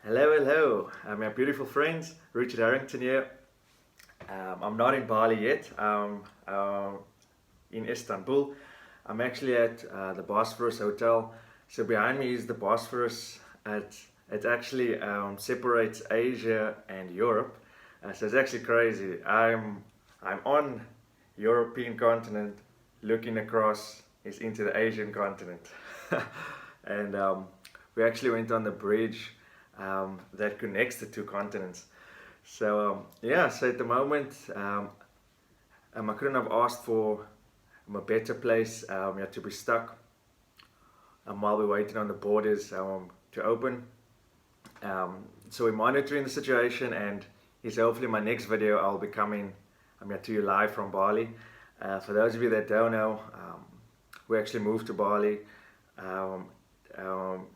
Hello, my beautiful friends. Richard Harrington here. I'm not in Bali yet. I'm in Istanbul. I'm actually at the Bosphorus Hotel. So behind me is the Bosphorus. It actually separates Asia and Europe. So it's actually crazy. I'm on European continent, looking across is into the Asian continent, and we actually went on the bridge that connects the two continents. So at the moment, I couldn't have asked for a better place to be stuck while we're waiting on the borders to open. So we're monitoring the situation, and is hopefully my next video I'll be coming to you live from Bali. For those of you that don't know, we actually moved to Bali um, um,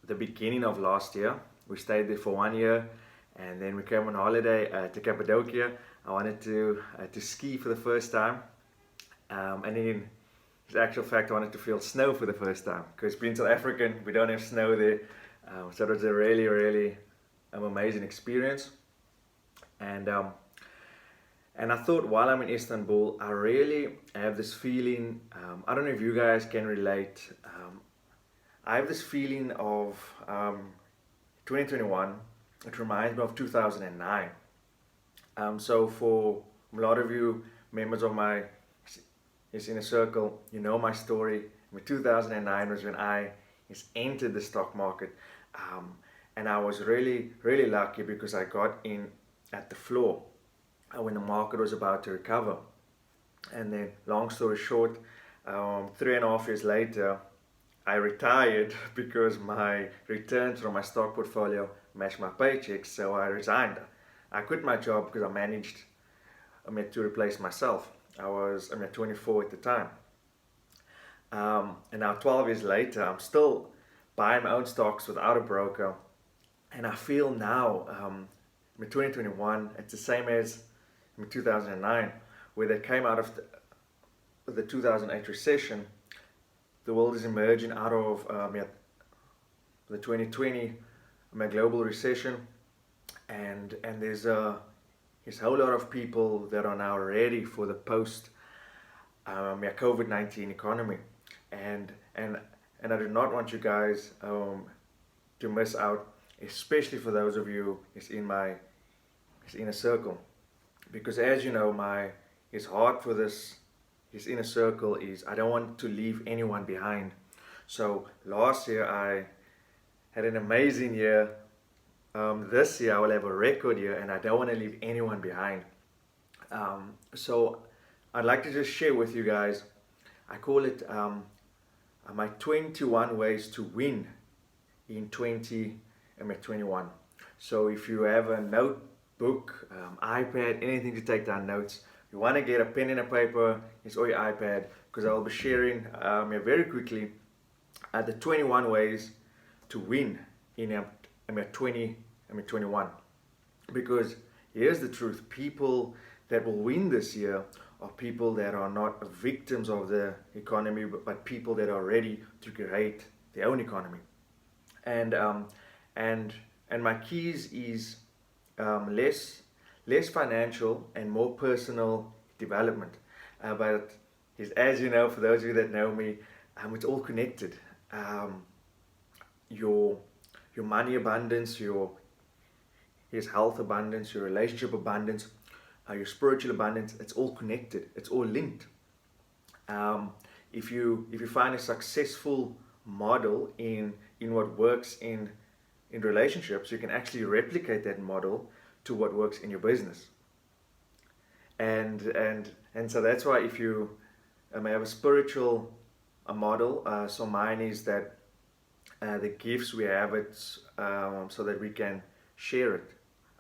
the beginning of last year. We stayed there for 1 year, and then we came on holiday to Cappadocia. I wanted to ski for the first time, and in actual fact, I wanted to feel snow for the first time because being South African, we don't have snow there. So it was a really amazing experience, and and I thought while I'm in Istanbul, I really have this feeling. I don't know if you guys can relate. I have this feeling of 2021. It reminds me of 2009. So for a lot of you members of my inner circle, you know my story. 2009 was when I entered the stock market, and I was really lucky because I got in at the floor when the market was about to recover. And then, long story short, 3.5 years later, I retired because my returns from my stock portfolio matched my paychecks, so I resigned. I quit my job because I managed to replace myself. I was 24 at the time. And now 12 years later, I'm still buying my own stocks without a broker. And I feel now, 2021, it's the same as 2009, where they came out of the 2008 recession. The world is emerging out of the 2020 global recession, and there's a whole lot of people that are now ready for the post COVID-19 economy, and I do not want you guys to miss out, especially for those of you in my inner circle, because as you know, his heart for his inner circle is I don't want to leave anyone behind. So last year I had an amazing year. This year I will have a record year, and I don't want to leave anyone behind. So I'd like to just share with you guys. I call it my 21 ways to win in 2021. So if you have a notebook, iPad, anything to take down notes, you want to get a pen and a paper, or your iPad, because I'll be sharing very quickly the 21 ways to win in 2021. Because here's the truth: people that will win this year are people that are not victims of the economy, but people that are ready to create their own economy. And my keys is less financial and more personal development. But as you know, for those of you that know me, it's all connected. Your money abundance, your health abundance, your relationship abundance, your spiritual abundance, it's all connected. It's all linked. If you find a successful model in what works in relationships, you can actually replicate that model to what works in your business. And so that's why if you have a spiritual model, so mine is that the gifts we have it so that we can share it.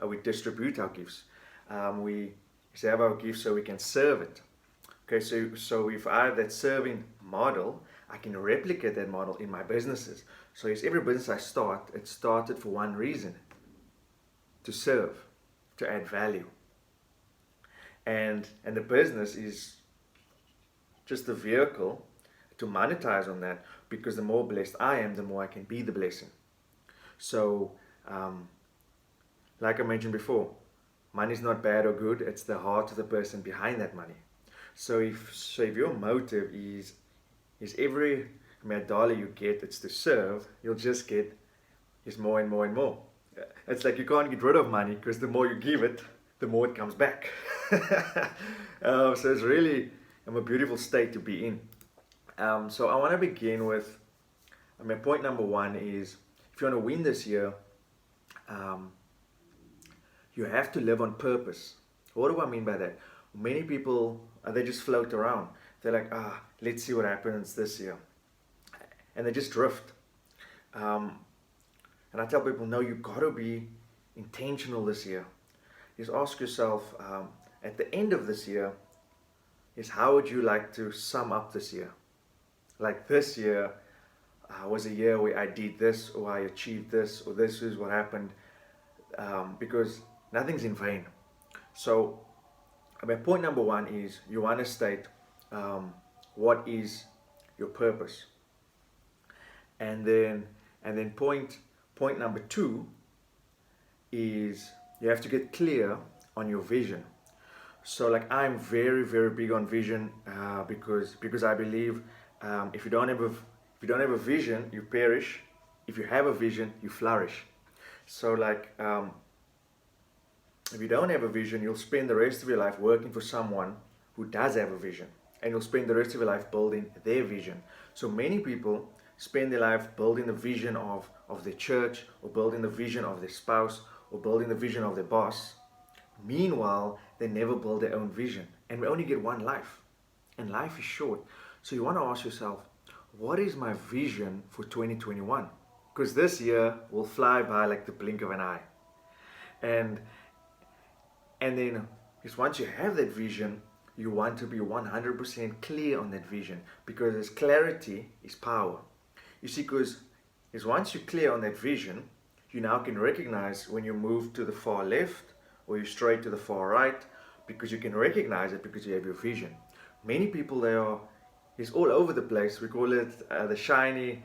We distribute our gifts. We have our gifts so we can serve it. Okay, so if I have that serving model, I can replicate that model in my businesses. So yes, every business I start, it started for one reason: to serve, to add value. And the business is just the vehicle to monetize on that, because the more blessed I am, the more I can be the blessing. So Um, like I mentioned before, money is not bad or good. It's the heart of the person behind that money. So if your motive is every dollar you get, it's to serve, you'll just get is more and more and more. It's like you can't get rid of money because the more you give it, the more it comes back. So it's really a beautiful state to be in. So I want to begin with, point number one is if you want to win this year, um, you have to live on purpose. What do I mean by that? Many people, they just float around. They're like, let's see what happens this year. And they just drift. And I tell people, no, you got to be intentional this year. Just ask yourself, at the end of this year, is how would you like to sum up this year? Like this year was a year where I did this, or I achieved this, or this is what happened. Because nothing's in vain. So, point number one is you want to state what is your purpose, and then point number two is you have to get clear on your vision. So, like, I'm very very big on vision because I believe if you don't have a vision, you perish. If you have a vision, you flourish. So, like, if you don't have a vision, you'll spend the rest of your life working for someone who does have a vision, and you'll spend the rest of your life building their vision. So many people spend their life building the vision of their church, or building the vision of their spouse, or building the vision of their boss. Meanwhile, they never build their own vision, and we only get one life, and life is short. So you want to ask yourself, what is my vision for 2021? Because this year will fly by like the blink of an eye. And then, because once you have that vision, you want to be 100% clear on that vision, because as clarity is power. You see, because once you're clear on that vision, you now can recognize when you move to the far left or you stray to the far right, because you can recognize it because you have your vision. Many people, it's all over the place. We call it the shiny,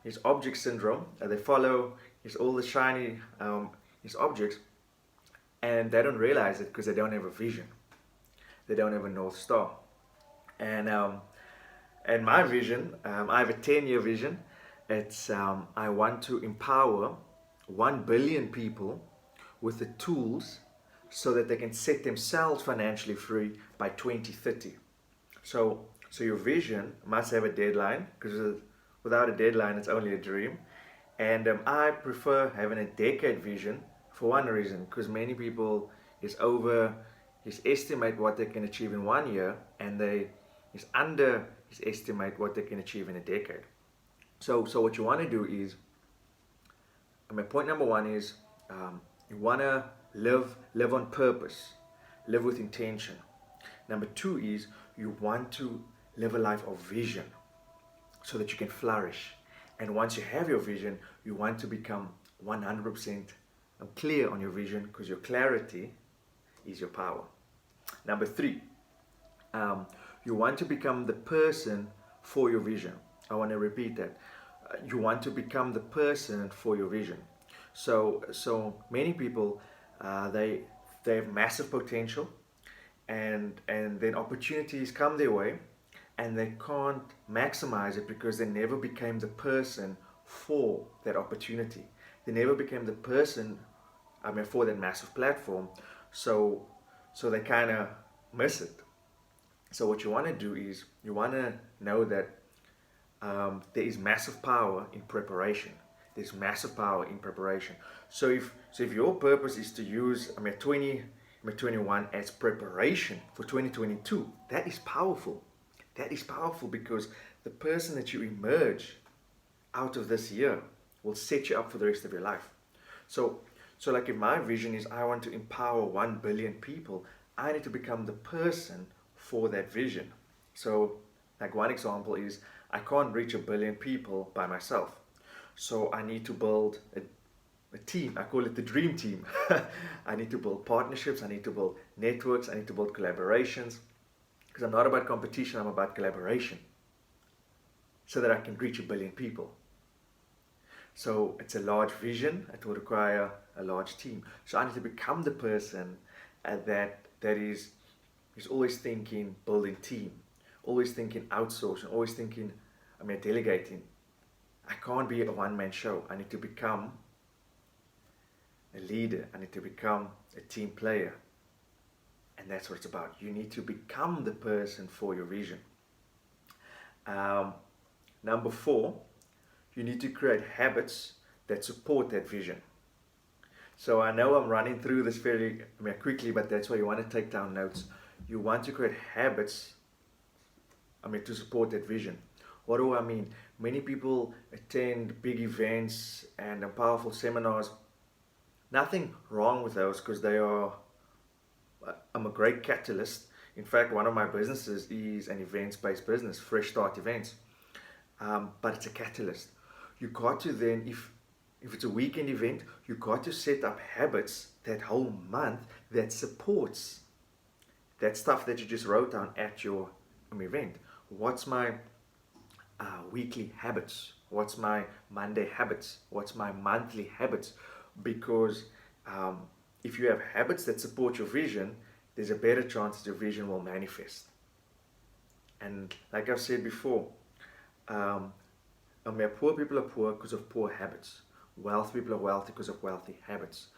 it's object syndrome. They follow all the shiny objects, and they don't realize it because they don't have a vision. They don't have a North Star. And my vision, I have a 10-year vision. It's I want to empower 1 billion people with the tools so that they can set themselves financially free by 2030. So your vision must have a deadline, because without a deadline, it's only a dream. And I prefer having a decade vision for one reason, because many people estimate what they can achieve in 1 year, and they underestimate what they can achieve in a decade. So what you want to do is, point number one is you want to live on purpose, live with intention. Number two is you want to live a life of vision so that you can flourish. And once you have your vision, you want to become 100% clear on your vision, because your clarity is your power. Number three, you want to become the person for your vision. I want to repeat that. You want to become the person for your vision. So many people, they have massive potential, and then opportunities come their way, and they can't maximize it because they never became the person for that opportunity. They never became the person, for that massive platform. So they kind of miss it. So what you want to do is you want to know that there is massive power in preparation. There's massive power in preparation. So if your purpose is to use 2021 as preparation for 2022, that is powerful. That is powerful, because the person that you emerge out of this year will set you up for the rest of your life. So like, if my vision is I want to empower 1 billion people, I need to become the person for that vision. So, like, one example is I can't reach 1 billion people by myself. So I need to build a team. I call it the dream team. I need to build partnerships. I need to build networks. I need to build collaborations. Because I'm not about competition, I'm about collaboration. So that I can reach 1 billion people. So it's a large vision. It will require a large team. So I need to become the person that is always thinking building team, always thinking outsourcing, always thinking, delegating. I can't be a one-man show. I need to become a leader. I need to become a team player. And that's what it's about. You need to become the person for your vision. Number 4, you need to create habits that support that vision. So I know I'm running through this very quickly, but that's why you want to take down notes. You want to create habits to support that vision. What do I mean? Many people attend big events and powerful seminars. Nothing wrong with those, because I'm a great catalyst. In fact, one of my businesses is an events-based business, Fresh Start Events. But it's a catalyst. You got to then, if it's a weekend event, you got to set up habits that whole month that supports that stuff that you just wrote down at your event. What's my weekly habits? What's my Monday habits? What's my monthly habits? Because if you have habits that support your vision, there's a better chance that your vision will manifest. And like I've said before, poor people are poor because of poor habits. Wealthy people are wealthy because of wealthy habits.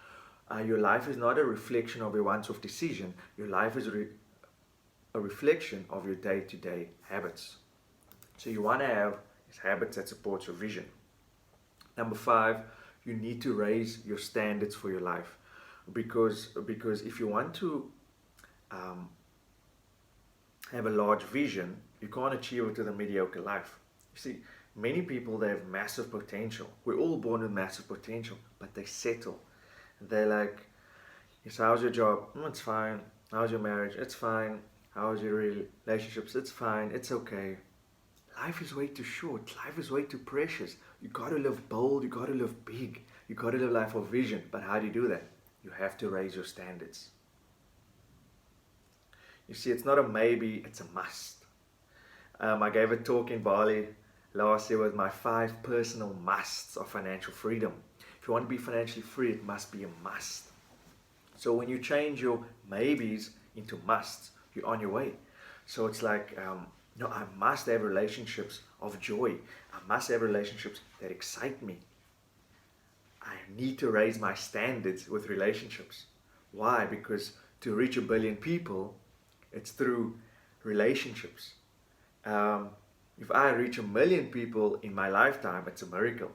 Your life is not a reflection of your once-off decision. Your life is a reflection of your day-to-day habits. So you want to have habits that support your vision. Number 5, you need to raise your standards for your life, because if you want to have a large vision, you can't achieve it with a mediocre life. You see, many people, they have massive potential. We're all born with massive potential, but they settle. They're like, yes, how's your job? It's fine. How's your marriage? It's fine. How's your relationships? It's fine. It's okay. Life is way too short. Life is way too precious. You got to live bold. You got to live big. You got to live life of vision. But how do you do that? You have to raise your standards. You see, it's not a maybe, it's a must. I gave a talk in Bali last year with my 5 personal musts of financial freedom. If you want to be financially free, it must be a must. So when you change your maybes into musts, you're on your way. So it's like, I must have relationships of joy. I must have relationships that excite me. I need to raise my standards with relationships. Why? Because to reach 1 billion people, it's through relationships. If I reach 1 million people in my lifetime, it's a miracle.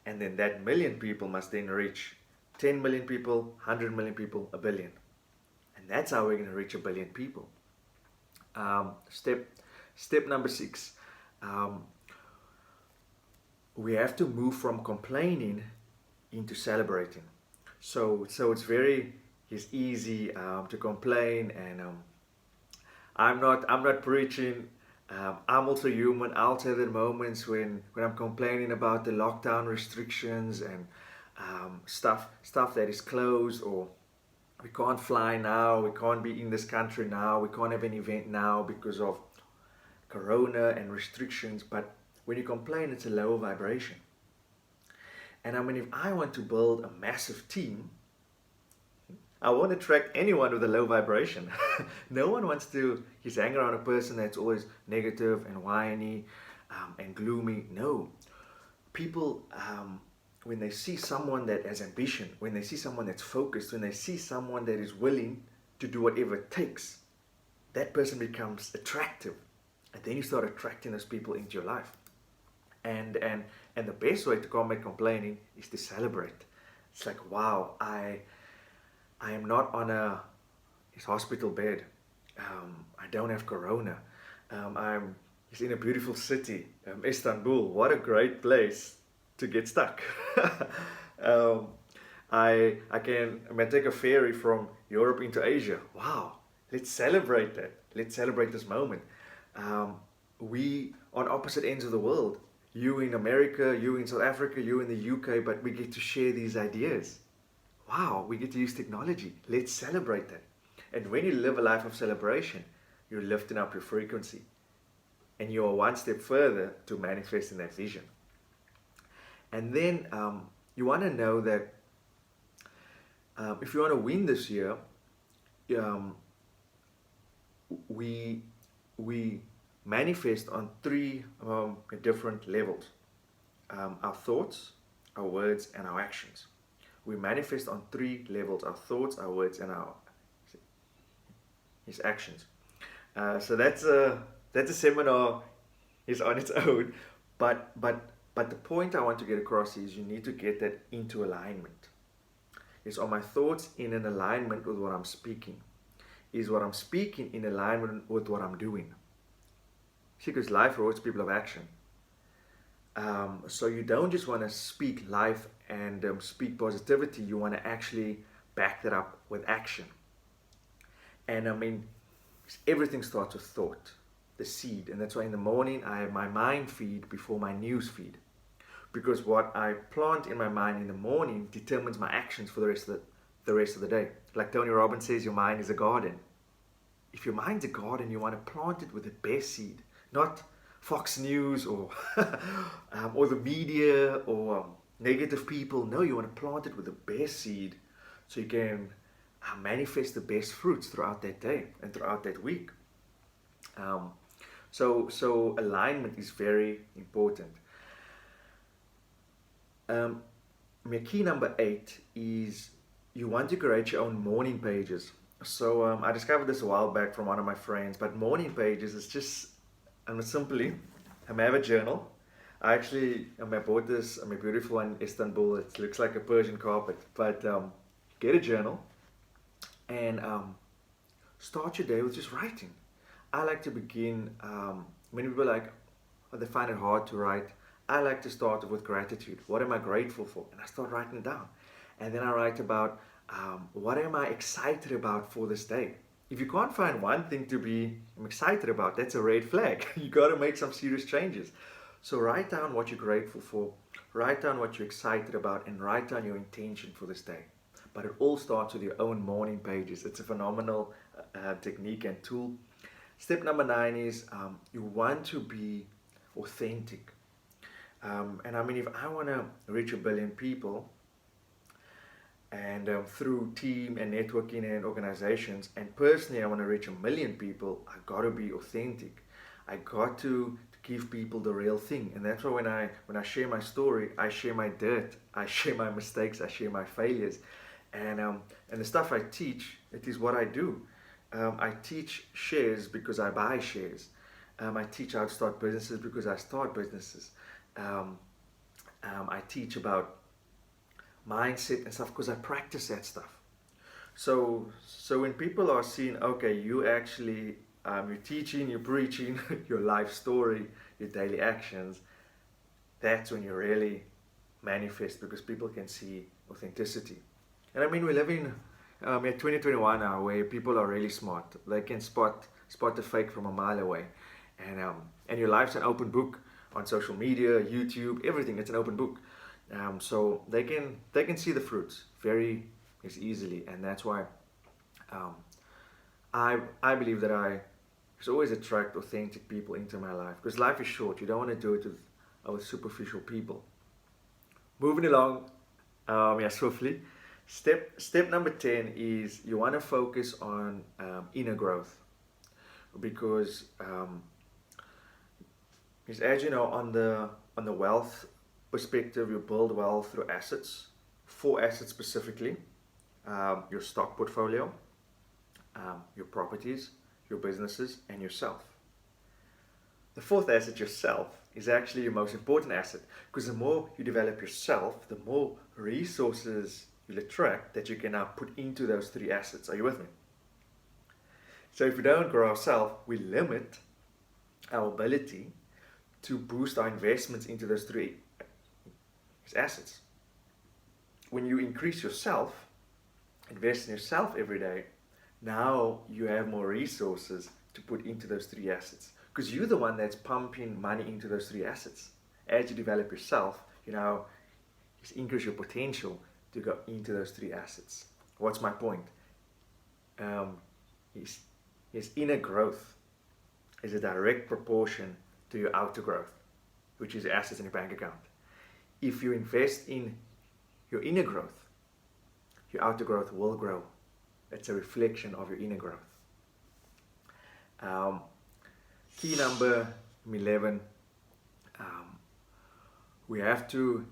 And then that 1 million people must then reach 10 million people, 100 million people, 1 billion. And that's how we're going to reach 1 billion people. Step number 6. We have to move from complaining into celebrating. So it's easy to complain, and I'm not preaching. I'm also human. I'll also have the moments when I'm complaining about the lockdown restrictions and stuff that is closed, or we can't fly now, we can't be in this country now, we can't have an event now because of corona and restrictions. But when you complain, it's a lower vibration. And if I want to build a massive team, I won't attract anyone with a low vibration. No one wants to hang around a person that's always negative and whiny and gloomy. No. People, when they see someone that has ambition, when they see someone that's focused, when they see someone that is willing to do whatever it takes, that person becomes attractive. And then you start attracting those people into your life. And the best way to combat complaining is to celebrate. It's like, wow, I am not on a hospital bed. I don't have corona. I'm in a beautiful city, Istanbul. What a great place to get stuck. I can take a ferry from Europe into Asia. Wow, let's celebrate that. Let's celebrate this moment. We on opposite ends of the world. You in America, you in South Africa, you in the UK, but we get to share these ideas. Wow, we get to use technology. Let's celebrate that. And when you live a life of celebration, you're lifting up your frequency. And you're one step further to manifesting that vision. And then you want to know that if you want to win this year, um, we we manifest on three different levels: our thoughts, our words, and our actions. We manifest on three levels: our thoughts, our words, and our his actions. So that's a seminar is on its own, but the point I want to get across is you need to get that into alignment. Is are my thoughts in an alignment with what I'm speaking? Is what I'm speaking in alignment with what I'm doing? See, because life rewards people of action. So you don't just want to speak life and speak positivity. You want to actually back that up with action. And I mean, everything starts with thought, the seed. And that's why in the morning I have my mind feed before my news feed. Because what I plant in my mind in the morning determines my actions for the rest of the day. Like Tony Robbins says, your mind is a garden. If your mind's a garden, you want to plant it with the best seed, not Fox News or or the media or negative people. No, you want to plant it with the best seed so you can manifest the best fruits throughout that day and throughout that week. So alignment is very important. Key number 8 is you want to create your own morning pages. So I discovered this a while back from one of my friends, but morning pages is just, simply, I have a journal. I bought this, a beautiful one in Istanbul. It looks like a Persian carpet, but get a journal and start your day with just writing. I like to begin, many people they find it hard to write. I like to start with gratitude. What am I grateful for? And I start writing it down. And then I write about what am I excited about for this day. If you can't find one thing to be excited about, that's a red flag. You got to make some serious changes. So write down what you're grateful for, write down what you're excited about, and write down your intention for this day. But it all starts with your own morning pages. It's a phenomenal technique and tool. Step number 9 is you want to be authentic. And I mean, if I want to reach 1 billion people, and through team and networking and organizations, and personally I want to reach 1 million people, I got to be authentic. I got to give people the real thing. And that's why when I share my story, I share my dirt, I share my mistakes, I share my failures, and the stuff I teach, it is what I do. I teach shares because I buy shares. I teach how to start businesses because I start businesses. I teach about mindset and stuff because I practice that stuff. So when people are seeing, okay, you actually, you're teaching, you're preaching your life story, your daily actions, that's when you really manifest, because people can see authenticity. And I mean, we live in 2021 now, where people are really smart. They can spot the fake from a mile away. And your life's an open book on social media, YouTube, everything. It's an open book. So they can see the fruits very easily, and that's why I believe that I should always attract authentic people into my life, because life is short. You don't want to do it with superficial people. Moving along, swiftly. Step number 10 is you want to focus on inner growth, because as you know, on the wealth perspective, you build wealth through assets, 4 assets specifically: your stock portfolio, your properties, your businesses, and yourself. The 4th asset, yourself, is actually your most important asset, because the more you develop yourself, the more resources you'll attract that you can now put into those 3 assets. Are you with me? So if we don't grow ourselves, we limit our ability to boost our investments into those 3 assets. When you increase yourself, invest in yourself every day, now you have more resources to put into those 3 assets, because you're the one that's pumping money into those 3 assets. As you develop yourself, you now increase your potential to go into those 3 assets. What's my point? Is inner growth is a direct proportion to your outer growth, which is assets in your bank account. if you invest in your inner growth, your outer growth will grow. It's a reflection of your inner growth. Key number 11, we have to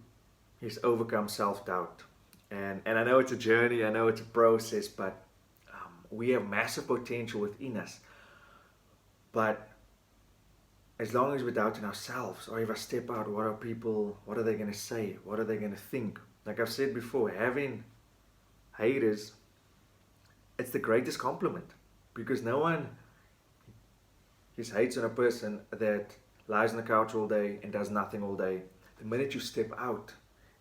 overcome self-doubt. And I know it's a journey, I know it's a process, but we have massive potential within us. But as long as we're doubting ourselves, or if I step out, what are they going to say? What are they going to think? Like I've said before, having haters, it's the greatest compliment, because no one hates on a person that lies on the couch all day and does nothing all day. The minute you step out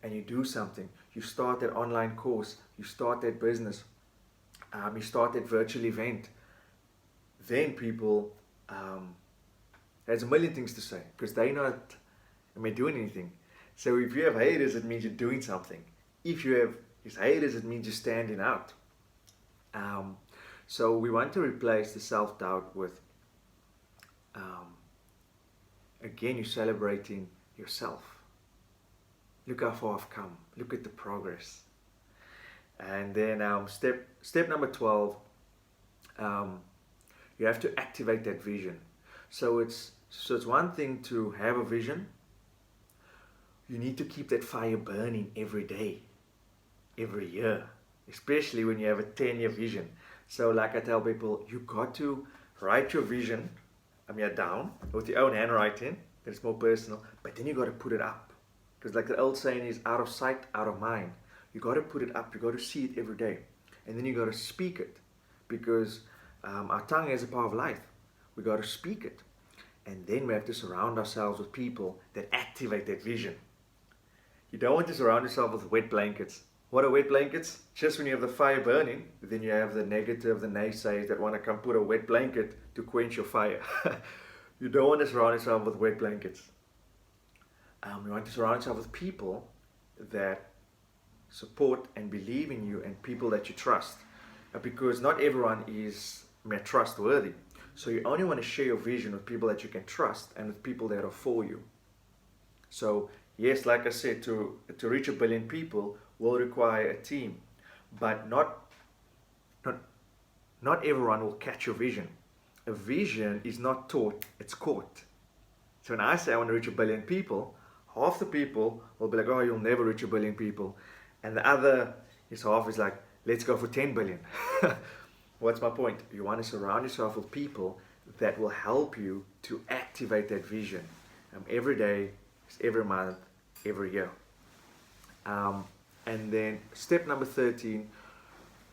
and you do something, you start that online course, you start that business, you start that virtual event, then people, there's a million things to say, because they're not doing anything. So if you have haters, it means you're doing something. If you have haters, it means you're standing out. So we want to replace the self-doubt with, again, you're celebrating yourself. Look how far I've come. Look at the progress. And then step number 12, you have to activate that vision. So it's one thing to have a vision. You need to keep that fire burning every day, every year, especially when you have a 10-year vision. So like I tell people, you got to write your vision down with your own handwriting. That's more personal. But then you got to put it up. Because like the old saying is, out of sight, out of mind. You got to put it up. You got to see it every day. And then you got to speak it. Because our tongue has a power of life. We got to speak it. And then we have to surround ourselves with people that activate that vision. You don't want to surround yourself with wet blankets. What are wet blankets? Just when you have the fire burning, then you have the negative, the naysayers that want to come put a wet blanket to quench your fire. You don't want to surround yourself with wet blankets. You want to surround yourself with people that support and believe in you, and people that you trust. Because not everyone is trustworthy. So you only want to share your vision with people that you can trust and with people that are for you. So yes, like I said, to reach 1 billion people will require a team, but not everyone will catch your vision. A vision is not taught, it's caught. So when I say I want to reach 1 billion people, half the people will be like, oh, you'll never reach 1 billion people. And the other half is like, let's go for 10 billion. What's my point? You want to surround yourself with people that will help you to activate that vision every day, every month, every year. And then step number 13,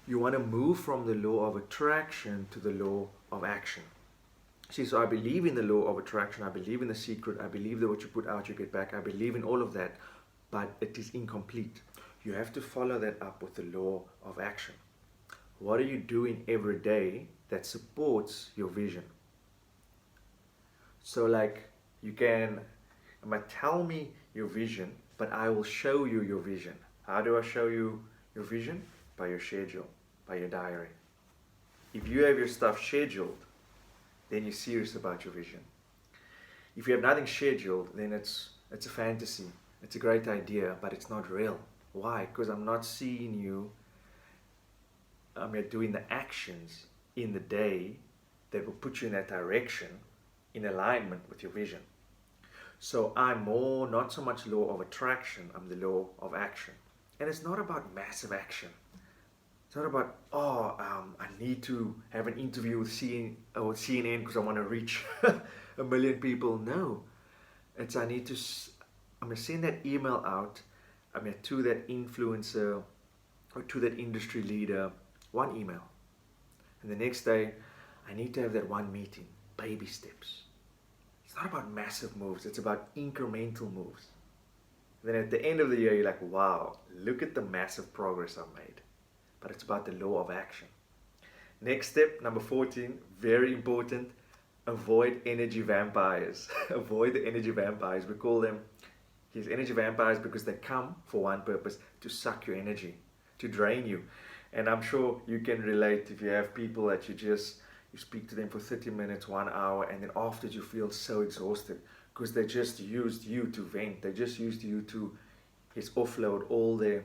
you want to move from the law of attraction to the law of action. See, so I believe in the law of attraction, I believe in the secret, I believe that what you put out you get back, I believe in all of that, but it is incomplete. You have to follow that up with the law of action. What are you doing every day that supports your vision? So like, you can tell me your vision, but I will show you your vision. How do I show you your vision? By your schedule, by your diary. If you have your stuff scheduled, then you're serious about your vision. If you have nothing scheduled, then it's a fantasy. It's a great idea, but it's not real. Why? Because I'm not seeing you doing the actions in the day that will put you in that direction in alignment with your vision. So I'm more, not so much law of attraction, I'm the law of action. And it's not about massive action. It's not about, I need to have an interview with CNN because I want to reach 1 million people. No. It's I'm going to send that email out to that influencer or to that industry leader, one email. And the next day, I need to have that one meeting, baby steps. It's not about massive moves, it's about incremental moves. And then at the end of the year, you're like, wow, look at the massive progress I've made. But it's about the law of action. Next step, number 14, very important, avoid energy vampires. Avoid the energy vampires. We call them energy vampires because they come for one purpose, to suck your energy, to drain you. And I'm sure you can relate if you have people that you speak to them for 30 minutes, 1 hour, and then after you feel so exhausted because they just used you to vent. They just used you to is offload all their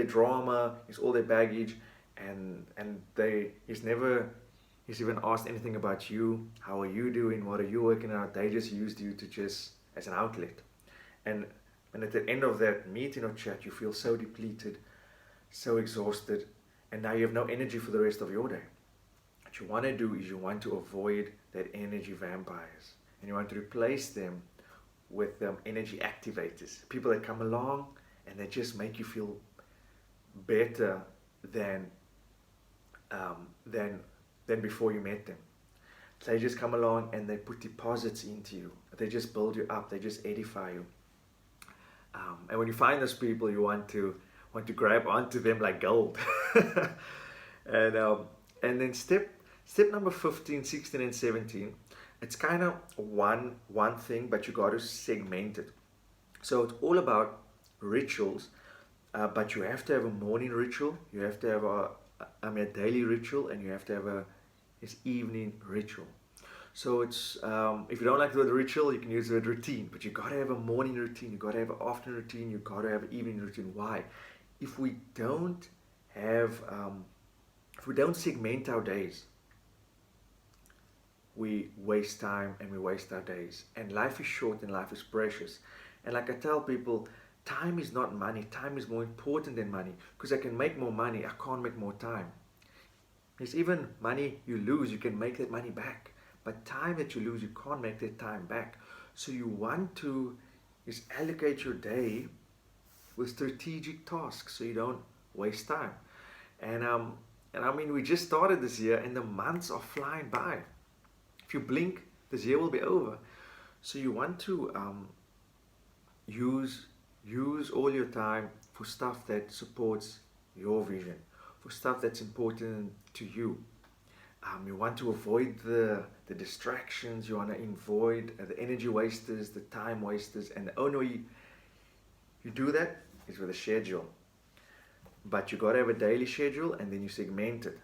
drama, is all their baggage, and he's even asked anything about you. How are you doing? What are you working on? They just used you to just as an outlet. And at the end of that meeting or chat, you feel so depleted, so exhausted, and now you have no energy for the rest of your day. What you want to do is you want to avoid that energy vampires, and you want to replace them with energy activators, people that come along and they just make you feel better than than before you met them. They just come along and they put deposits into you. They just build you up. They just edify you. And when you find those people, you want to grab onto them like gold. And then step number 15, 16, and 17. It's kind of one thing, but you got to segment it. So it's all about rituals, but you have to have a morning ritual. You have to have a daily ritual, and you have to have this evening ritual. So it's if you don't like the word ritual, you can use the word routine. But you got to have a morning routine. You got to have an afternoon routine. You got to have an evening routine. Why? If we don't segment our days, we waste time and we waste our days. And life is short and life is precious. And like I tell people, time is not money. Time is more important than money. Because I can make more money, I can't make more time. There's even money you lose, you can make that money back. But time that you lose, you can't make that time back. So you want to just allocate your day with strategic tasks so you don't waste time. And I mean, we just started this year and the months are flying by. If you blink, this year will be over. So you want to use all your time for stuff that supports your vision, for stuff that's important to you. You want to avoid the distractions. You want to avoid the energy wasters, the time wasters, and the only way you do that is with a schedule. But you got to have a daily schedule, and then you segment it.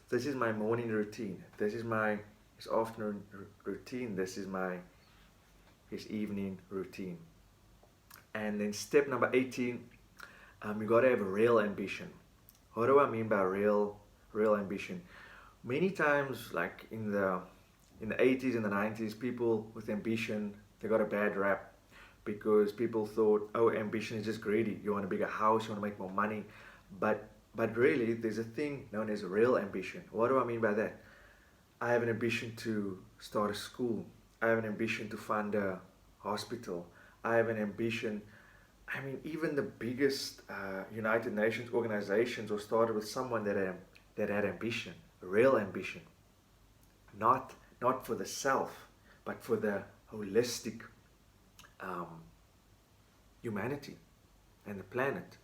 This is my morning routine. This is my afternoon routine. This is my evening routine. And then step number 18, you got to have a real ambition. What do I mean by real ambition? Many times, like in the 80s and the 90s, people with ambition, they got a bad rap because people thought, oh, ambition is just greedy. You want a bigger house, you want to make more money. But really, there's a thing known as real ambition. What do I mean by that? I have an ambition to start a school. I have an ambition to fund a hospital. I have an ambition. I mean, even the biggest United Nations organizations were started with someone that had ambition, real ambition. Not for the self, but for the holistic humanity and the planet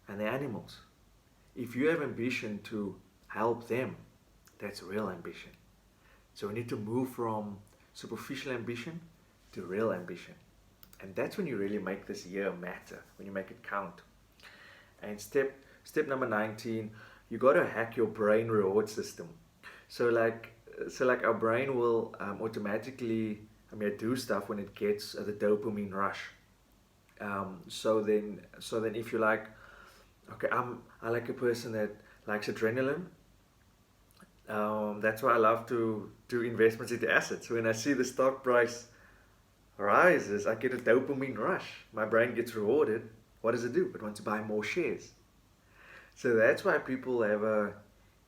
and the animals. If you have ambition to help them, that's real ambition. So we need to move from superficial ambition to real ambition. And that's when you really make this year matter, when you make it count. And step number 19, you got to hack your brain reward system. So like our brain will automatically do stuff when it gets the dopamine rush. So then if you like, okay, I like a person that likes adrenaline. That's why I love to do investments into assets. When I see the stock price rises, I get a dopamine rush. My brain gets rewarded. What does it do? It wants to buy more shares. So that's why people have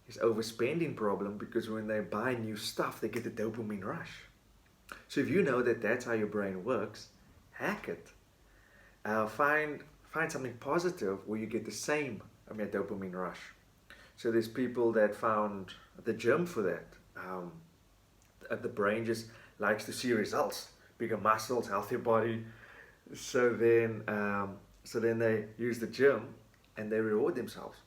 this overspending problem, because when they buy new stuff, they get the dopamine rush. So if you know that that's how your brain works, hack it. Find something positive where you get the same dopamine rush. So there's people that found the gym for that. The brain just likes to see results, bigger muscles, healthier body. So then they use the gym and they reward themselves.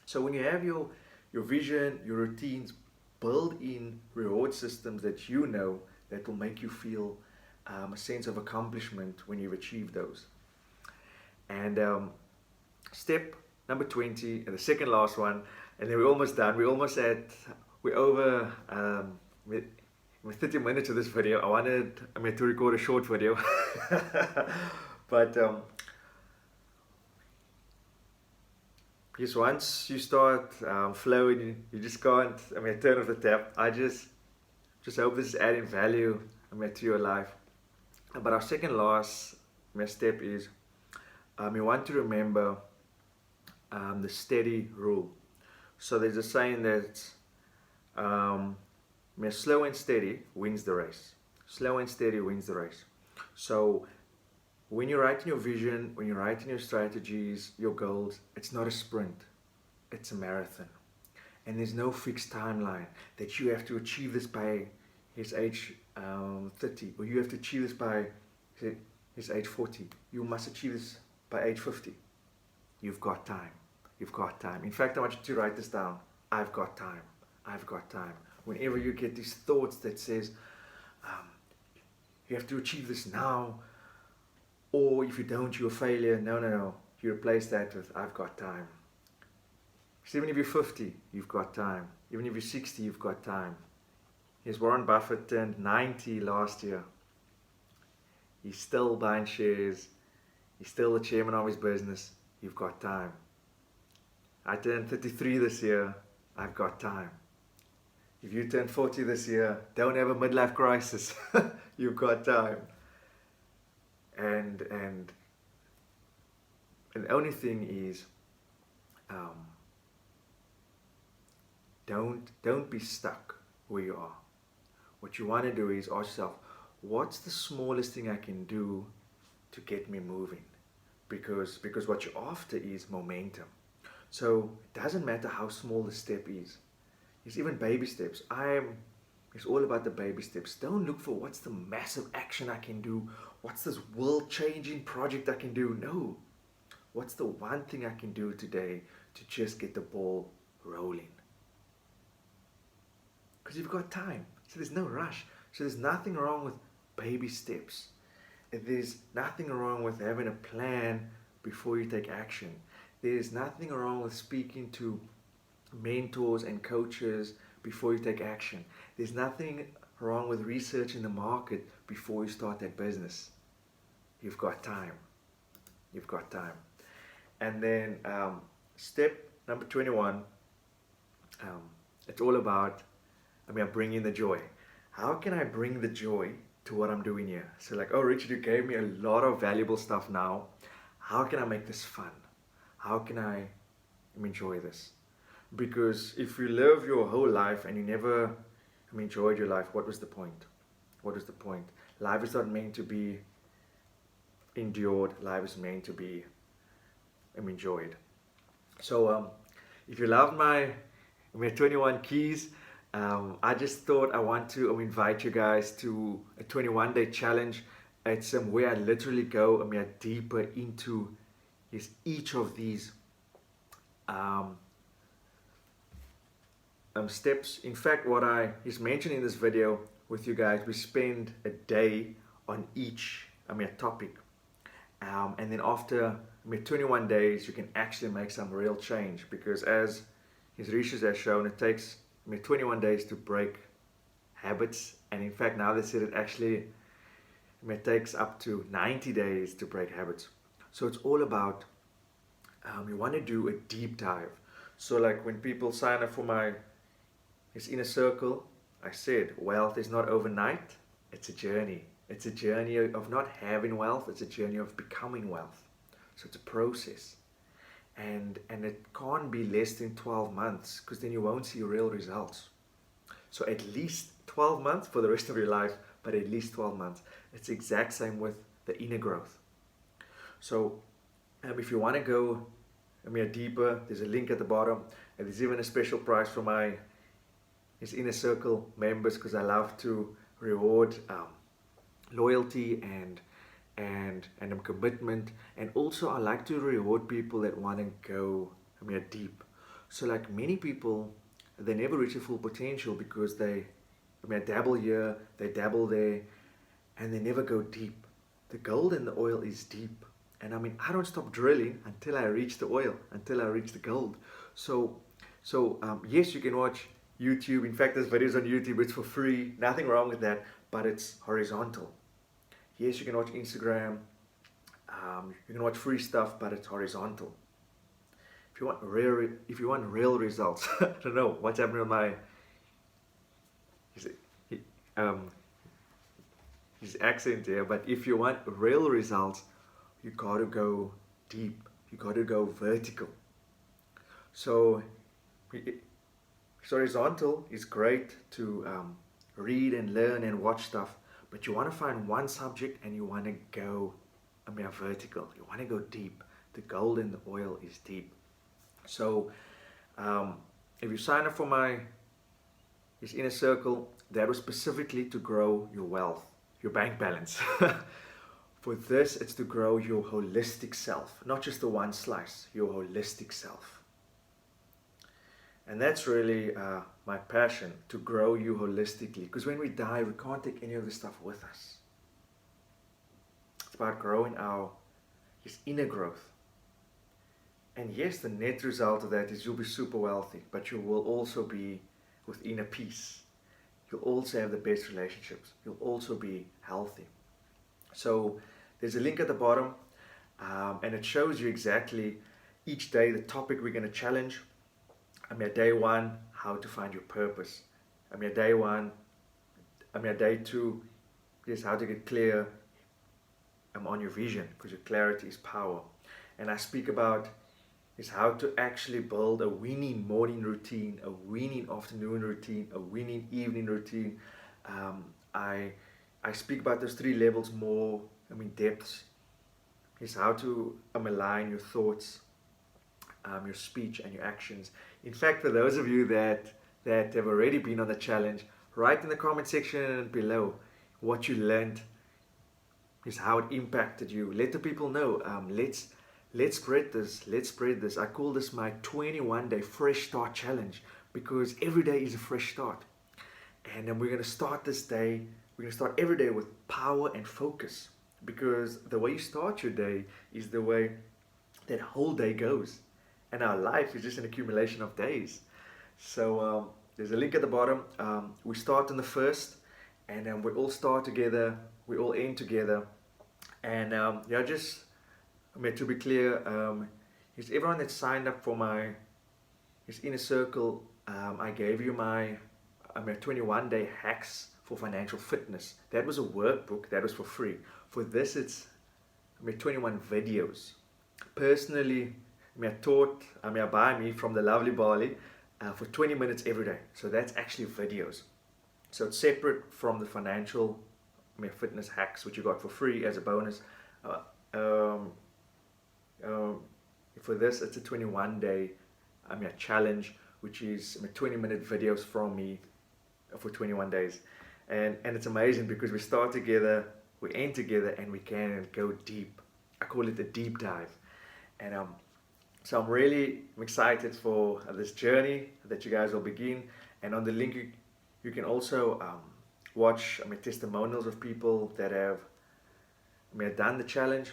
So when you have your vision, your routines, build in reward systems that you know that will make you feel a sense of accomplishment when you've achieved those. And step number 20, and the second last one, and then we're almost done. We're over with 30 minutes of this video. I wanted to record a short video, But because once you start flowing, you just can't. Turn off the tap. I just hope this is adding value. To your life. But our second last step is you want to remember the steady rule. So there's a saying that slow and steady wins the race. Slow and steady wins the race. So when you're writing your vision, when you're writing your strategies, your goals, it's not a sprint, it's a marathon. And there's no fixed timeline that you have to achieve this by his age 30, or you have to achieve this by his age 40. You must achieve this by age 50. You've got time. You've got time. In fact, I want you to write this down. I've got time. I've got time. Whenever you get these thoughts that says, you have to achieve this now, or if you don't, you're a failure. No. You replace that with, I've got time. So even if you're 50, you've got time. Even if you're 60, you've got time. Yes, Warren Buffett turned 90 last year. He's still buying shares. He's still the chairman of his business. You've got time. I turned 33 this year. I've got time. If you turn 40 this year, don't have a midlife crisis. You've got time. And the only thing is, don't be stuck where you are. What you want to do is ask yourself, what's the smallest thing I can do to get me moving? Because what you're after is momentum. So it doesn't matter how small the step is. It's even baby steps. It's all about the baby steps. Don't look for what's the massive action I can do. What's this world-changing project I can do? No. What's the one thing I can do today to just get the ball rolling? Because you've got time. So there's no rush. So there's nothing wrong with baby steps. There's nothing wrong with having a plan before you take action. There's nothing wrong with speaking to mentors and coaches before you take action. There's nothing wrong with researching the market before you start that business. You've got time. You've got time. And then step number 21, it's all about, bringing the joy. How can I bring the joy to what I'm doing here? So like, oh, Richard, you gave me a lot of valuable stuff now. How can I make this fun? How can I enjoy this? Because if you live your whole life and you never enjoyed your life, what was the point? What is the point? Life is not meant to be endured. Life is meant to be enjoyed. So if you love my 21 keys, I just thought I want to invite you guys to a 21-day challenge. It's where I literally go deeper into each of these steps. In fact, what I mentioned in this video with you guys, we spend a day on each topic, and then after 21 days you can actually make some real change, because as his research has shown, it takes 21 days to break habits, and in fact now they said it actually takes up to 90 days to break habits. So it's all about you want to do a deep dive. So like when people sign up for his inner circle, I said wealth is not overnight, it's a journey. It's a journey of not having wealth, it's a journey of becoming wealth. So it's a process. And it can't be less than 12 months, because then you won't see real results. So at least 12 months for the rest of your life, but at least 12 months. It's the exact same with the inner growth. So if you want to go deeper, there's a link at the bottom, and there's even a special price for his inner circle members, because I love to reward loyalty and commitment, and also I like to reward people that want to go deep. So like many people, they never reach their full potential because they dabble here, they dabble there, and they never go deep. The gold in the oil is deep, and I don't stop drilling until I reach the oil, until I reach the gold. So yes, you can watch YouTube. In fact, there's videos on YouTube. It's for free, nothing wrong with that, but it's horizontal. Yes, you can watch Instagram, You can watch free stuff, but it's horizontal. If you want real results, I don't know what's happening with my his, um, his accent here, but if you want real results, you gotta go deep. You gotta go vertical. So horizontal is great to read and learn and watch stuff, but you want to find one subject and you want to go vertical. You want to go deep. The gold in the oil is deep. So if you sign up for his inner circle, that was specifically to grow your wealth, your bank balance. For this, it's to grow your holistic self, not just the one slice, your holistic self. And that's really my passion, to grow you holistically. Because when we die, we can't take any of this stuff with us. It's about growing his inner growth. And yes, the net result of that is you'll be super wealthy, but you will also be with inner peace. You'll also have the best relationships. You'll also be healthy. So there's a link at the bottom, and it shows you exactly each day the topic we're going to challenge. Day 1, how to find your purpose. Day 2 is how to get clear on your vision, because your clarity is power. And I speak about is how to actually build a winning morning routine, a winning afternoon routine, a winning evening routine. I speak about those 3 levels more, depths. Is how to align your thoughts, your speech and your actions. In fact, for those of you that have already been on the challenge, write in the comment section below what you learned, is how it impacted you. Let the people know. Let's spread this. Let's spread this. I call this my 21-day fresh start challenge, because every day is a fresh start. And then we're going to start this day. We're going to start every day with power and focus, because the way you start your day is the way that whole day goes. And our life is just an accumulation of days. So there's a link at the bottom. We start on the 1st, and then we all start together. We all end together. And to be clear, is everyone that signed up for his inner circle, I gave you my 21-day hacks for financial fitness. That was a workbook. That was for free. For this, it's 21 videos. Personally, buy me from the lovely Bali for 20 minutes every day. So that's actually videos. So it's separate from the financial fitness hacks, which you got for free as a bonus. For this, it's a 21-day challenge, which is 20-minute videos from me for 21 days. And it's amazing because we start together, we end together, and we can go deep. I call it the deep dive. And so I'm really excited for this journey that you guys will begin. And on the link, you can also watch testimonials of people that have done the challenge.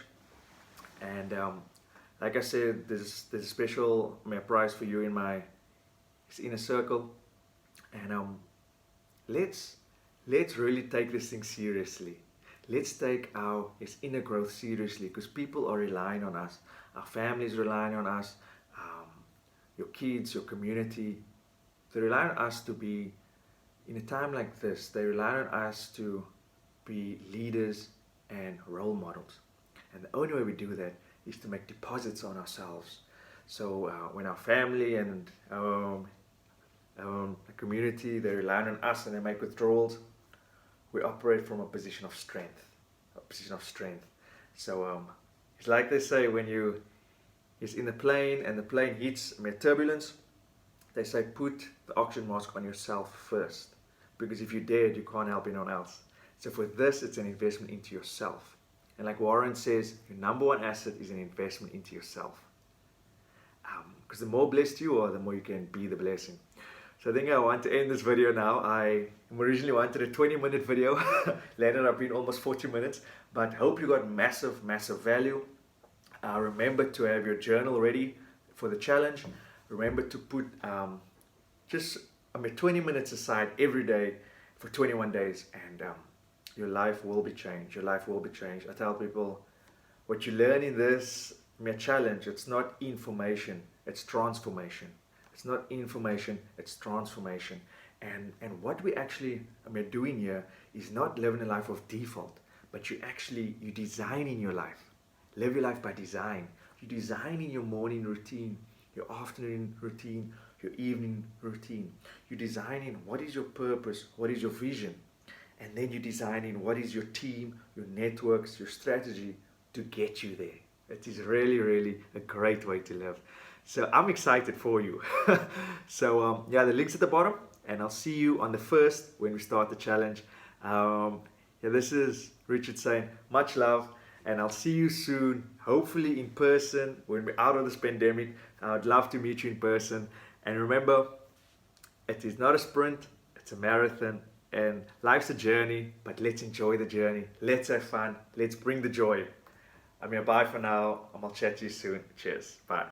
And like I said, there's a special prize for you in his inner circle. And let's really take this thing seriously. Let's take his inner growth seriously, because people are relying on us. Our families relying on us, your kids, your community. They rely on us to be, in a time like this, they rely on us to be leaders and role models. And the only way we do that is to make deposits on ourselves. So when our family and the community, they rely on us and they make withdrawals, we operate from a position of strength. So it's like they say, when it's in the plane and the plane hits turbulence, they say put the oxygen mask on yourself first, because if you're dead, you can't help anyone else. So for this, it's an investment into yourself. And like Warren says, your number one asset is an investment into yourself. Because the more blessed you are, the more you can be the blessing. So I think I want to end this video now. I originally wanted a 20-minute video. Landed up being almost 40 minutes. But hope you got massive value. Remember to have your journal ready for the challenge. Remember to put 20 minutes aside every day for 21 days. And your life will be changed. I tell people, what you learn in this challenge, it's not information, it's transformation. It's not information, it's transformation. And what we actually doing here is not living a life of default, but you designing your life. Live your life by design. You designing your morning routine, your afternoon routine, your evening routine. You're designing what is your purpose, what is your vision, and then you're designing what is your team, your networks, your strategy to get you there. It is really, really a great way to live. So I'm excited for you. So yeah, the link's at the bottom, and I'll see you on the 1st when we start the challenge. Yeah, this is Richard saying much love, and I'll see you soon, hopefully in person when we're out of this pandemic. I'd love to meet you in person. And remember, it is not a sprint, it's a marathon, and life's a journey, but let's enjoy the journey. Let's have fun. Let's bring the joy. Bye for now. I'll chat to you soon. Cheers. Bye.